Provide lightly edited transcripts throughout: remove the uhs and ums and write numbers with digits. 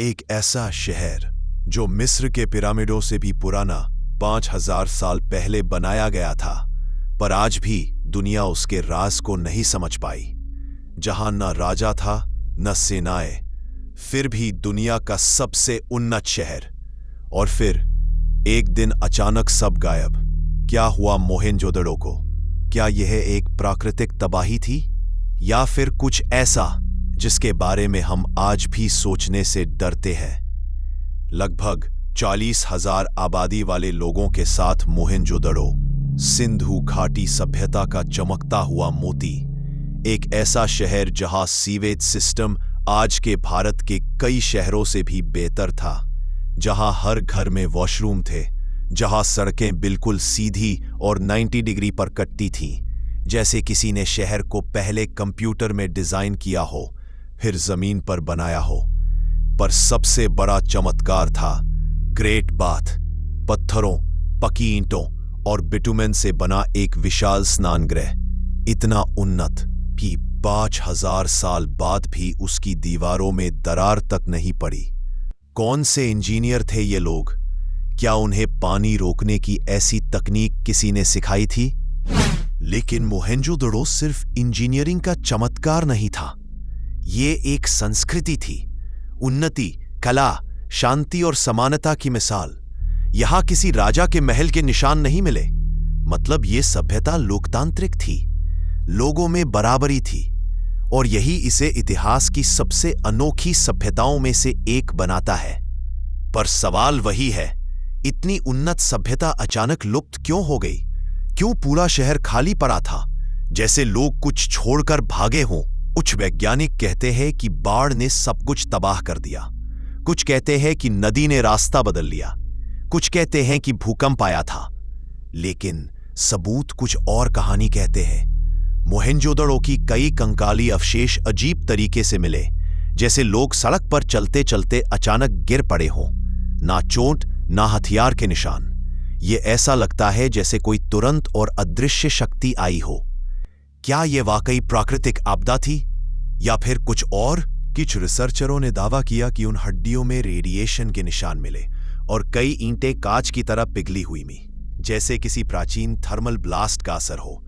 एक ऐसा शहर जो मिस्र के पिरामिडों से भी पुराना 5000 साल पहले बनाया गया था, पर आज भी दुनिया उसके राज को नहीं समझ पाई। जहां न राजा था न सेनाएं, फिर भी दुनिया का सबसे उन्नत शहर। और फिर एक दिन अचानक सब गायब। क्या हुआ मोहेंजोदड़ो को? क्या यह एक प्राकृतिक तबाही थी या फिर कुछ ऐसा जिसके बारे में हम आज भी सोचने से डरते हैं? लगभग 40,000 आबादी वाले लोगों के साथ मोहेंजोदड़ो सिंधु घाटी सभ्यता का चमकता हुआ मोती, एक ऐसा शहर जहां सीवेज सिस्टम आज के भारत के कई शहरों से भी बेहतर था, जहां हर घर में वॉशरूम थे, जहां सड़कें बिल्कुल सीधी और 90 डिग्री पर कटती थीं, जैसे किसी ने शहर को पहले कंप्यूटर में डिजाइन किया हो फिर जमीन पर बनाया हो। पर सबसे बड़ा चमत्कार था ग्रेट बाथ, पत्थरों, पकी ईंटों और बिटुमेन से बना एक विशाल स्नानगृह, इतना उन्नत कि 5000 साल बाद भी उसकी दीवारों में दरार तक नहीं पड़ी। कौन से इंजीनियर थे ये लोग? क्या उन्हें पानी रोकने की ऐसी तकनीक किसी ने सिखाई थी? लेकिन मोहेंजोदड़ो सिर्फ इंजीनियरिंग का चमत्कार नहीं था, ये एक संस्कृति थी, उन्नति, कला, शांति और समानता की मिसाल। यहां किसी राजा के महल के निशान नहीं मिले, मतलब ये सभ्यता लोकतांत्रिक थी, लोगों में बराबरी थी, और यही इसे इतिहास की सबसे अनोखी सभ्यताओं में से एक बनाता है। पर सवाल वही है, इतनी उन्नत सभ्यता अचानक लुप्त क्यों हो गई? क्यों पूरा शहर खाली पड़ा था, जैसे लोग कुछ छोड़कर भागे हों? कुछ वैज्ञानिक कहते हैं कि बाढ़ ने सब कुछ तबाह कर दिया, कुछ कहते हैं कि नदी ने रास्ता बदल लिया, कुछ कहते हैं कि भूकंप आया था, लेकिन सबूत कुछ और कहानी कहते हैं। मोहेंजोदड़ो की कई कंकाली अवशेष अजीब तरीके से मिले, जैसे लोग सड़क पर चलते चलते अचानक गिर पड़े हों, ना चोट ना हथियार के निशान। ये ऐसा लगता है जैसे कोई तुरंत और अदृश्य शक्ति आई हो। क्या यह वाकई प्राकृतिक आपदा थी या फिर कुछ और? कुछ रिसर्चरों ने दावा किया कि उन हड्डियों में रेडिएशन के निशान मिले और कई ईंटें कांच की तरह पिघली हुई मी, जैसे किसी प्राचीन थर्मल ब्लास्ट का असर हो।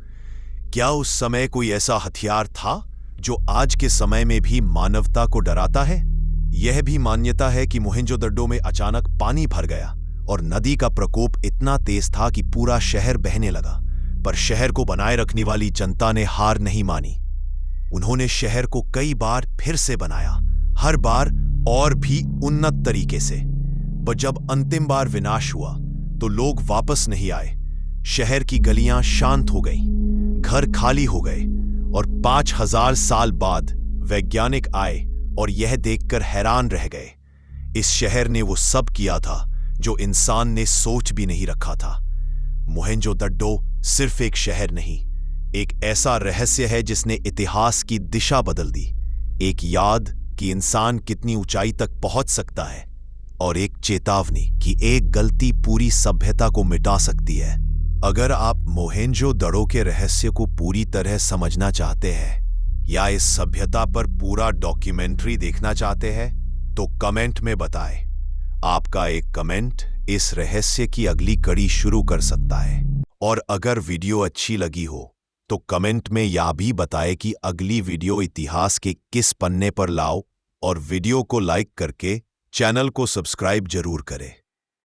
क्या उस समय कोई ऐसा हथियार था जो आज के समय में भी मानवता को डराता है? यह भी मान्यता है कि मोहेंजोदड़ो में अचानक पानी भर गया और नदी का प्रकोप इतना तेज था कि पूरा शहर बहने लगा, पर शहर को बनाए रखने वाली जनता ने हार नहीं मानी। उन्होंने शहर को कई बार फिर से बनाया, हर बार और भी उन्नत तरीके से। पर जब अंतिम बार विनाश हुआ तो लोग वापस नहीं आए। शहर की गलियां शांत हो गईं, घर खाली हो गए, और 5000 साल बाद वैज्ञानिक आए और यह देखकर हैरान रह गए। इस शहर ने वो सब किया था जो इंसान ने सोच भी नहीं रखा था। मोहेंजोदड़ो सिर्फ एक शहर नहीं, एक ऐसा रहस्य है जिसने इतिहास की दिशा बदल दी। एक याद कि इंसान कितनी ऊंचाई तक पहुंच सकता है, और एक चेतावनी कि एक गलती पूरी सभ्यता को मिटा सकती है। अगर आप मोहेंजोदड़ो के रहस्य को पूरी तरह समझना चाहते हैं या इस सभ्यता पर पूरा डॉक्यूमेंट्री देखना चाहते हैं, तो कमेंट में बताएं। आपका एक कमेंट इस रहस्य की अगली कड़ी शुरू कर सकता है। और अगर वीडियो अच्छी लगी हो तो कमेंट में यह भी बताएं कि अगली वीडियो इतिहास के किस पन्ने पर लाओ, और वीडियो को लाइक करके चैनल को सब्सक्राइब जरूर करें।